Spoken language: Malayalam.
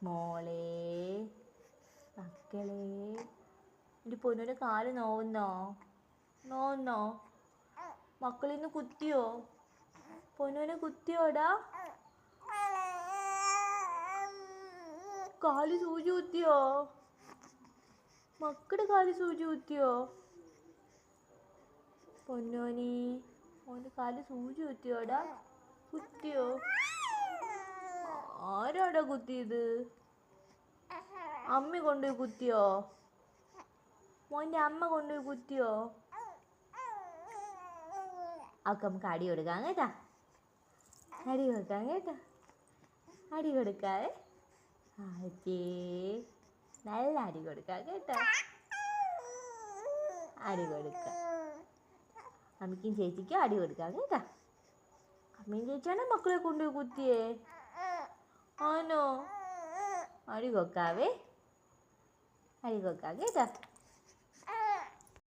മോളെ മക്കളെ, എൻ്റെ പൊന്നൂൻ്റെ കാല് നോവുന്നോ? മക്കളിന്ന് കുത്തിയോ? പൊന്നൂനെ കുത്തിയോടാ? കാല് സൂചി കുത്തിയോ? മക്കളുടെ കാല് സൂചി കുത്തിയോ? പൊന്നോനി, ഓൻ്റെ കാല് സൂചി കുത്തിയോടാ? കുത്തിയോ? ആരാടാ കുത്തിയത്? അമ്മ കൊണ്ടുപോയി കുത്തിയോ? മോൻ്റെ അമ്മ കൊണ്ടുപോയി കുത്തിയോ? അവൾക്ക് നമുക്ക് അടി കൊടുക്കാം കേട്ടാ. അടി കൊടുക്കാം കേട്ടാ. അടി കൊടുക്കാവേ. നല്ല അടി കൊടുക്കാം കേട്ടോ. അടി കൊടുക്കാം. അമ്മയ്ക്കും ചേച്ചിക്കും അടി കൊടുക്കാം കേട്ടാ. അമ്മയും ചേച്ചിയാണോ മക്കളെ കൊണ്ടുപോയി കുത്തിയേ? ആണോ? അടി കൊടുക്കാവേ. അടി കൊടുക്കാം കേട്ടാ.